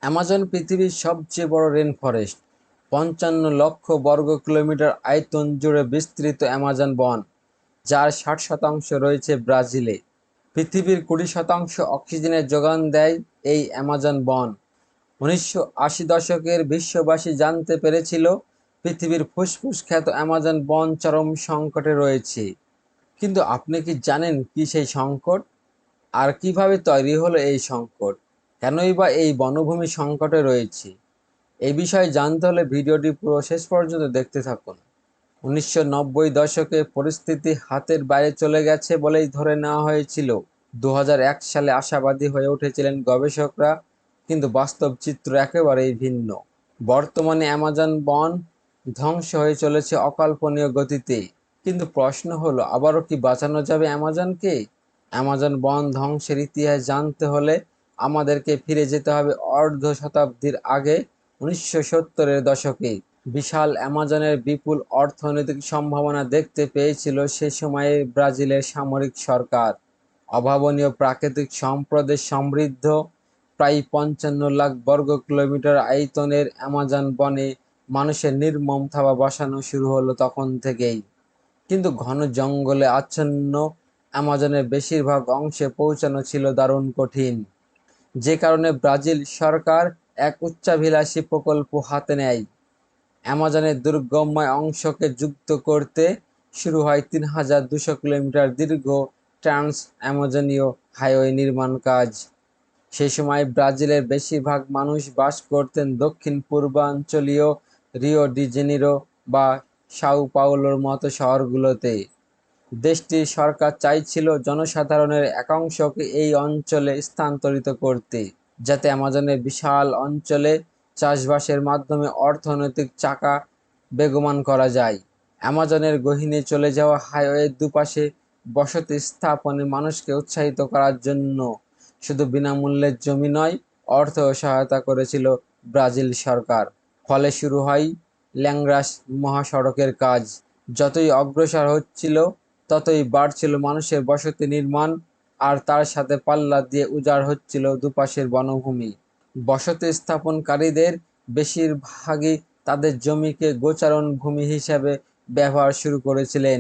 Amazon পৃথিবীর সবচেয়ে বড় রেন ফরেস্ট। ৫৫ লক্ষ বর্গ কিলোমিটার আয়তন জুড়ে বিস্তৃত অ্যামাজন বন, যার ৬০% রয়েছে ব্রাজিলে। পৃথিবীর ২০% অক্সিজেনের যোগান দেয় এই অ্যামাজন বন। ১৯৮০ দশকের বিশ্ববাসী জানতে পেরেছিল পৃথিবীর ফুসফুস খ্যাত অ্যামাজন বন চরম সংকটে রয়েছে। কিন্তু আপনি কি জানেন কি সেই সংকট, আর কিভাবে তৈরি হলো এই সংকট, কেনই বা এই বনভূমি সংকটে রয়েছে? এই বিষয়ে জানতে হলে ভিডিওটি পুরো শেষ পর্যন্ত দেখতে থাকুন। ১৯৯০ দশকে পরিস্থিতি হাতের বাইরে চলে গেছে বলেই ধরে নেওয়া হয়েছিল। ২০০১ সালে আশাবাদী হয়ে উঠেছিলেন গবেষকরা, কিন্তু বাস্তব চিত্র একেবারেই ভিন্ন। বর্তমানে অ্যামাজন বন ধ্বংস হয়ে চলেছে অকল্পনীয় গতিতে। কিন্তু প্রশ্ন হলো, আবারও কি বাঁচানো যাবে অ্যামাজনকে? অ্যামাজন বন ধ্বংসের ইতিহাস জানতে হলে আমাদেরকে ফিরে যেতে হবে অর্ধ শতাব্দীর আগে, ১৯৭০-এর দশকে। বিশাল অ্যামাজনের বিপুল অর্থনৈতিক সম্ভাবনা দেখতে পেয়েছিল সে সময়ে ব্রাজিলের সামরিক সরকার। অভাবনীয় প্রাকৃতিক সম্পদে সমৃদ্ধ প্রায় ৫৫ লাখ বর্গ কিলোমিটার আয়তনের অ্যামাজন বনে মানুষের নির্মম থাবা বসানো শুরু হলো তখন থেকেই। কিন্তু ঘন জঙ্গলে আচ্ছন্ন অ্যামাজনের বেশিরভাগ অংশে পৌঁছানো ছিল দারুণ কঠিন। যে কারণে ব্রাজিল সরকার এক উচ্চাভিলাষী প্রকল্প হাতে নেয়। অ্যামাজনের দুর্গমময় অংশকে যুক্ত করতে শুরু হয় ৩,২০০ কিলোমিটার দীর্ঘ ট্রান্স অ্যামাজনীয় হাইওয়ে নির্মাণ কাজ। সেই সময় ব্রাজিলের বেশিরভাগ মানুষ বাস করতেন দক্ষিণ পূর্বাঞ্চলীয় রিও ডি জেনিরো বা সাও পাওলোর মতো শহরগুলোতে। দেশটির সরকার চাইছিল জনসাধারণের একাংশকে এই অঞ্চলে স্থানান্তরিত করতে, যাতে অ্যামাজনের বিশাল অঞ্চলে চাষবাসের মাধ্যমে অর্থনৈতিক চাকা বেগবান করা যায়। অ্যামাজনের গহীনে চলে যাওয়া হাইওয়ের দুপাশে বসতি স্থাপনে মানুষকে উৎসাহিত করার জন্য শুধু বিনামূল্যের জমি নয়, অর্থও সহায়তা করেছিল ব্রাজিল সরকার। ফলে শুরু হয় ল্যাংরাস মহাসড়কের কাজ। যতই অগ্রসর হচ্ছিল ততই বাড়ছিল মানুষের বসতি নির্মাণ, আর তার সাথে পাল্লা দিয়ে উজাড় হচ্ছিল দুপাশের বনভূমি। বসতি স্থাপনকারীদের বেশিরভাগই তাদের জমিকে গোচারণ ভূমি হিসাবে ব্যবহার শুরু করেছিলেন।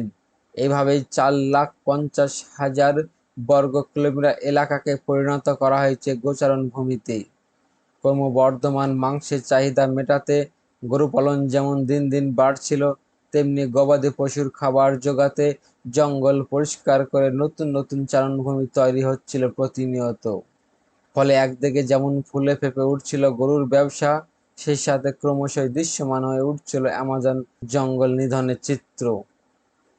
এভাবেই ৪,৫০,০০০ বর্গ কিলোমিটার এলাকাকে পরিণত করা হয়েছে গোচারণ ভূমিতে। ক্রমবর্ধমান মাংসের চাহিদা মেটাতে গরু পালন যেমন দিন দিন বাড়ছিল, তেমনি গবাদি পশুর খাবার জোগাতে জঙ্গল পরিষ্কার করে নতুন নতুন চারণভূমি তৈরি হচ্ছিল প্রতিনিয়ত। ফলে একদিকে যেমন ফুলে ফেঁপে উঠছিল গরুর ব্যবসা, সেই সাথে ক্রমশই দৃশ্যমান হয়ে উঠছিল অ্যামাজন জঙ্গল নিধনের চিত্র।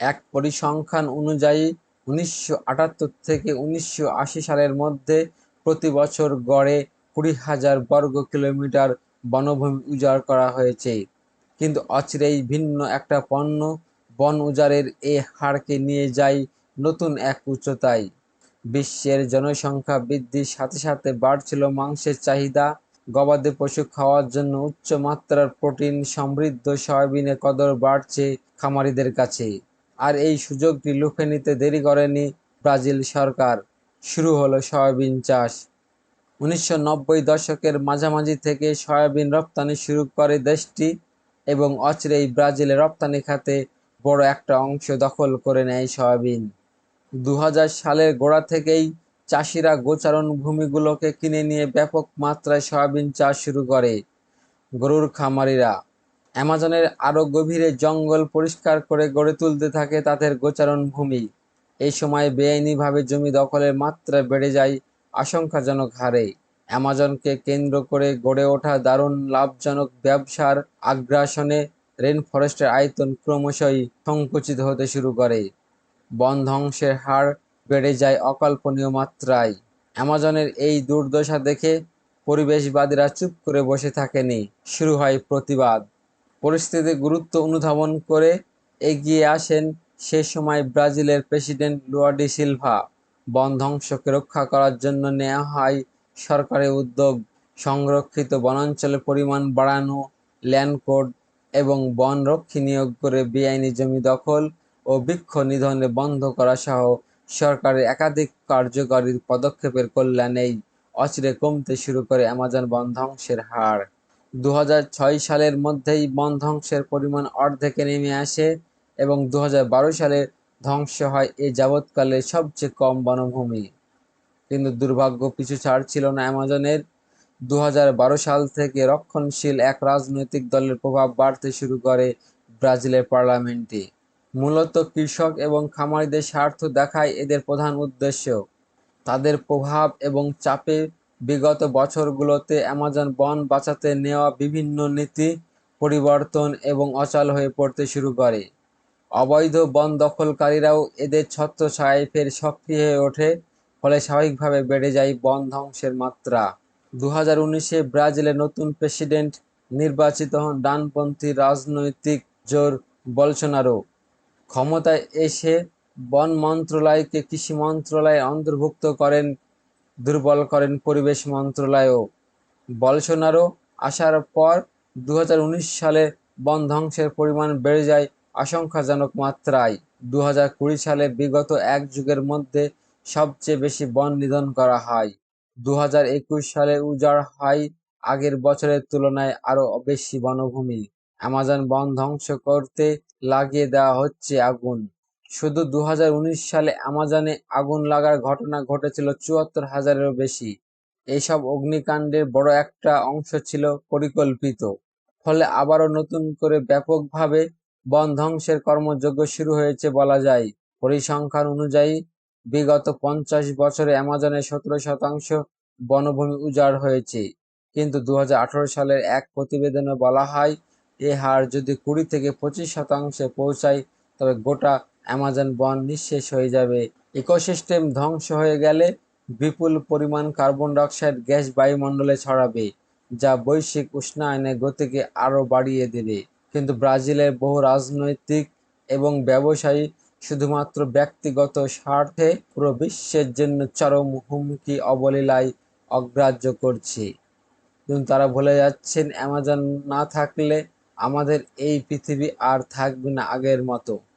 এক পরিসংখ্যান অনুযায়ী ১৯৭৮ থেকে ১৯৮০ সালের মধ্যে প্রতি বছর গড়ে ২০,০০০ বর্গ কিলোমিটার বনভূমি উজাড় করা হয়েছে। কিন্তু অচিরেই ভিন্ন একটা পণ্য বন উজাড়ের এ হারকে নিয়ে যায় নতুন এক উচ্চতায়। বিশ্বের জনসংখ্যা বৃদ্ধির সাথে সাথে বাড়ছিল মাংসের চাহিদা। গবাদি পশু খাওয়ার জন্য উচ্চ মাত্রার প্রোটিন সমৃদ্ধ সয়াবিনের কদর বাড়ছে খামারিদের কাছে। আর এই সুযোগটি লুফে নিতে দেরি করেনি ব্রাজিল সরকার। শুরু হলো সয়াবিন চাষ। ১৯৯০ দশকের মাঝামাঝি থেকে সয়াবিন রপ্তানি শুরু করে দেশটি, এবং অচিরেই ব্রাজিলের রপ্তানি খাতে বড় একটা অংশ দখল করে নেয় সয়াবিন। ২০০০ সালের গোড়া থেকেই চাষিরা গোচারণ ভূমিগুলোকে কিনে নিয়ে ব্যাপক মাত্রায় সয়াবিন চাষ শুরু করে। গরুর খামারিরা অ্যামাজনের আরও গভীরে জঙ্গল পরিষ্কার করে গড়ে তুলতে থাকে তাদের গোচারণ ভূমি। এই সময় বেআইনিভাবে জমি দখলের মাত্রা বেড়ে যায় আশঙ্কাজনক হারে। অ্যামাজনকে কেন্দ্র করে গড়ে ওঠা দারুণ লাভজনক ব্যবসার আগ্রাসনে রেন ফরেস্টের আয়তন ক্রমশই সংকুচিত হতে শুরু করে। বন ধ্বংসের হার বেড়ে যায় অকল্পনীয় মাত্রায়। অ্যামাজনের এই দুর্দশা দেখে পরিবেশবাদীরা চুপ করে বসে থাকেনি, শুরু হয় প্রতিবাদ। পরিস্থিতির গুরুত্ব অনুধাবন করে এগিয়ে আসেন সে সময় ব্রাজিলের প্রেসিডেন্ট লুয়া ডি সিলভা। বন ধ্বংসকে রক্ষা করার জন্য নেওয়া হয় সরকারি উদ্যোগ। সংরক্ষিত বনাঞ্চলের পরিমাণ বাড়ানো, ল্যান্ড কোড এবং বনরক্ষী নিয়োগ করে বেআইনি জমি দখল ও বৃক্ষ নিধনে বন্ধ করা সহ সরকারের একাধিক কার্যকরী পদক্ষেপের কল্যাণেই অচিরে কমতে শুরু করে অ্যামাজন বন ধ্বংসের হার। 2006 সালের মধ্যেই বন ধ্বংসের পরিমাণ অর্ধেকে নেমে আসে এবং 2012 সালে ধ্বংস হয় এ যাবৎকালের সবচেয়ে কম বনভূমি। কিন্তু দুর্ভাগ্য পিছু ছাড়ছিল না অ্যামাজনের। 2012 সাল থেকে রক্ষণশীল এক রাজনৈতিক দলের প্রভাব বাড়তে শুরু করে ব্রাজিলের পার্লামেন্টে। মূলত কৃষক এবং খামারিদের স্বার্থ দেখাই এদের প্রধান উদ্দেশ্য। তাদের প্রভাব এবং চাপে বিগত বছরগুলোতে অ্যামাজন বন বাঁচাতে নেওয়া বিভিন্ন নীতি পরিবর্তন এবং অচল হয়ে পড়তে শুরু করে। অবৈধ বন দখলকারীরাও এদের ছত্রছায়ায় ফের সক্রিয় হয়ে ওঠে, ফলে স্বাভাবিকভাবে বেড়ে যায় বন ধ্বংসের মাত্রা। 2019-এ ব্রাজিলের নতুন প্রেসিডেন্ট নির্বাচিত হন ডানপন্থী রাজনৈতিক জোর বলসোনারো। ক্ষমতায় এসে বন মন্ত্রণালয়কে কৃষি মন্ত্রণালয়ে অন্তর্ভুক্ত করেন, দুর্বল করেন পরিবেশ মন্ত্রণালয়ও। বলসোনারো আসার পর 2019 সালে বন ধ্বংসের পরিমাণ বেড়ে যায় আশঙ্কাজনক মাত্রায়। 2020 সালে বিগত এক যুগের মধ্যে সবচেয়ে বেশি বন নিধন করা হয়। 2021 সালে উজাড় হয় আগের বছরের তুলনায় আরও বেশি বনভূমি। অ্যামাজন বন ধ্বংস করতে লাগিয়ে দেওয়া হচ্ছে আগুন। শুধু 2019 সালে অ্যামাজনে আগুন লাগার ঘটনা ঘটেছিল 74,000-এরও বেশি। এইসব অগ্নিকাণ্ডের বড় একটা অংশ ছিল পরিকল্পিত। ফলে আবারও নতুন করে ব্যাপকভাবে বন ধ্বংসের কর্মযজ্ঞ শুরু হয়েছে বলা যায়। পরিসংখ্যান অনুযায়ী বিগত 50 বছরে অ্যামাজনের 17% বনভূমি উজাড় হয়েছে। কিন্তু 2018 সালের এক প্রতিবেদনে বলা হয়, এ হার যদি 20 থেকে 25% পৌঁছায় তবে গোটা অ্যামাজন বন নিঃশেষ হয়ে যাবে। ইকোসিস্টেম ধ্বংস হয়ে গেলে বিপুল পরিমাণ কার্বন ডাইঅক্সাইড গ্যাস বায়ুমণ্ডলে ছড়াবে, যা বৈশ্বিক উষ্ণায়নের গতিকে আরও বাড়িয়ে দেবে। কিন্তু ব্রাজিলের বহু রাজনৈতিক এবং ব্যবসায়ী শুধুমাত্র ব্যক্তিগত স্বার্থে পুরো বিশ্বের জন্য চরম হুমকি অবলীলায় অগ্রাহ্য করছে। কিন্তু তারা ভুলে যাচ্ছেন অ্যামাজন না থাকলে আমাদের এই পৃথিবী আর থাকবে না আগের মতো।